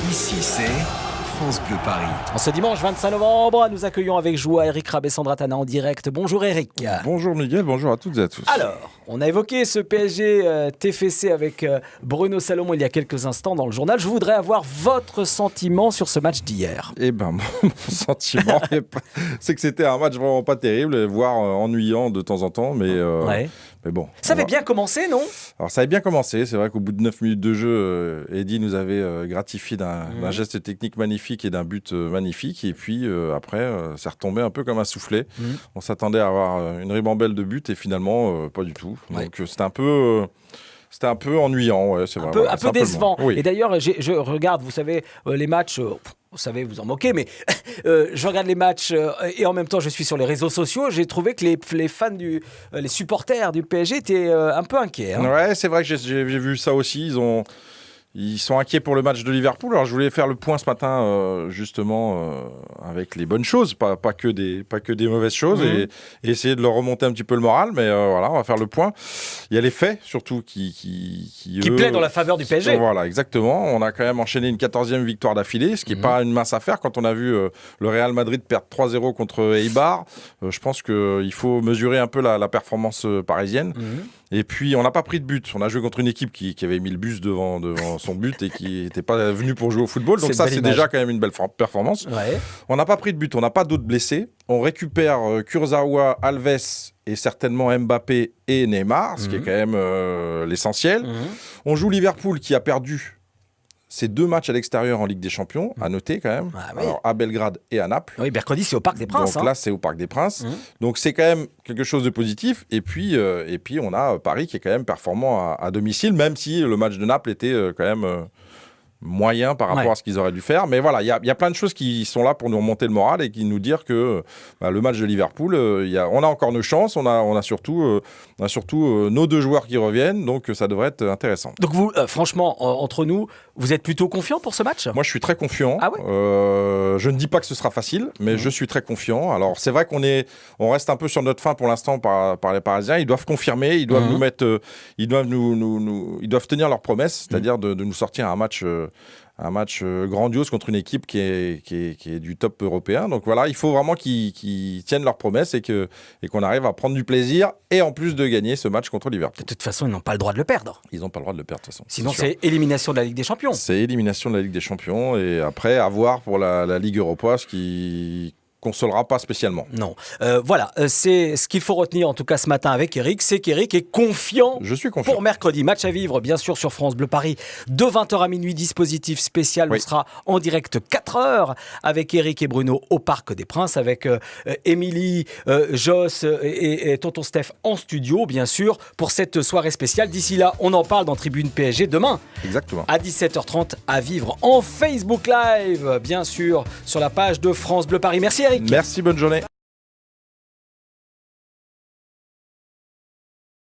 Ici, c'est France Bleu Paris. En ce dimanche 25 novembre, nous accueillons avec joie Eric Rabessandratana en direct. Bonjour Eric. Bonjour Miguel, bonjour à toutes et à tous. Alors, on a évoqué ce PSG TFC avec Bruno Salomon il y a quelques instants dans le journal. Je voudrais avoir votre sentiment sur ce match d'hier. Eh ben, mon sentiment, c'est que c'était un match vraiment pas terrible, voire ennuyant de temps en temps, mais bon. Ça avait bien commencé, non ? Alors ça avait bien commencé, c'est vrai qu'au bout de 9 minutes de jeu, Eddy nous avait gratifié d'un geste technique magnifique et d'un but magnifique, et puis après, c'est retombé un peu comme un soufflet. On s'attendait à avoir une ribambelle de buts, et finalement, pas du tout. Donc c'était un peu ennuyant, ouais, c'est vrai. Un peu décevant. Oui. Et d'ailleurs, je regarde, vous savez, les matchs... Vous savez, vous en moquez, mais je regarde les matchs et en même temps, je suis sur les réseaux sociaux. J'ai trouvé que les fans, les supporters du PSG étaient un peu inquiets. Hein. Ouais, c'est vrai que j'ai vu ça aussi. Ils sont inquiets pour le match de Liverpool. Alors, je voulais faire le point ce matin, justement, avec les bonnes choses, pas que des mauvaises choses, et essayer de leur remonter un petit peu le moral. Mais voilà, on va faire le point. Il y a les faits, surtout, qui plaident dans la faveur du PSG. Voilà, exactement. On a quand même enchaîné une 14e victoire d'affilée, ce qui n'est pas une mince affaire. Quand on a vu le Real Madrid perdre 3-0 contre Eibar, je pense qu'il faut mesurer un peu la performance parisienne. Et puis, on n'a pas pris de but. On a joué contre une équipe qui avait mis le bus devant son but et qui n'était pas venue pour jouer au football. Donc ça, c'est déjà quand même une belle performance. Ouais. On n'a pas pris de but. On n'a pas d'autres blessés. On récupère Kurzawa, Alves et certainement Mbappé et Neymar, ce qui est quand même l'essentiel. On joue Liverpool qui a perdu ces 2 matchs à l'extérieur en Ligue des Champions, à noter quand même. Ah, oui. Alors, à Belgrade et à Naples. Oui, mercredi, c'est au Parc des Princes. Donc là, c'est au Parc des Princes. Donc c'est quand même quelque chose de positif. Et puis on a Paris qui est quand même performant à domicile, même si le match de Naples était quand même moyen par rapport à ce qu'ils auraient dû faire. Mais voilà, il y a plein de choses qui sont là pour nous remonter le moral et qui nous dire que le match de Liverpool, on a encore nos chances, on a surtout nos 2 joueurs qui reviennent, donc ça devrait être intéressant. Donc vous, franchement, entre nous, vous êtes plutôt confiant pour ce match ? Moi, je suis très confiant. Ah ouais je ne dis pas que ce sera facile, mais je suis très confiant. Alors, c'est vrai on reste un peu sur notre faim pour l'instant par les Parisiens. Ils doivent confirmer, ils doivent nous mettre, ils doivent tenir leurs promesses, c'est-à-dire de nous sortir un match grandiose contre une équipe qui est du top européen. Donc voilà, il faut vraiment qu'ils tiennent leurs promesses et qu'on arrive à prendre du plaisir et en plus de gagner ce match contre Liverpool. De toute façon, ils n'ont pas le droit de le perdre. Ils n'ont pas le droit de le perdre de toute façon. Sinon, c'est élimination de la Ligue des Champions. C'est élimination de la Ligue des Champions et après, à voir pour la Ligue Europa, ce qui consolera pas spécialement. Non. Voilà, c'est ce qu'il faut retenir en tout cas ce matin avec Eric, c'est qu'Eric est confiant. Je suis confiant. Pour mercredi. Match à vivre, bien sûr, sur France Bleu Paris, de 20h à minuit, dispositif spécial. On sera en direct 4h avec Eric et Bruno au Parc des Princes, avec Émilie, Joss et Tonton Steph en studio, bien sûr, pour cette soirée spéciale. D'ici là, on en parle dans Tribune PSG demain. Exactement. À 17h30 à vivre en Facebook Live, bien sûr, sur la page de France Bleu Paris. Merci Eric. Merci, bonne journée.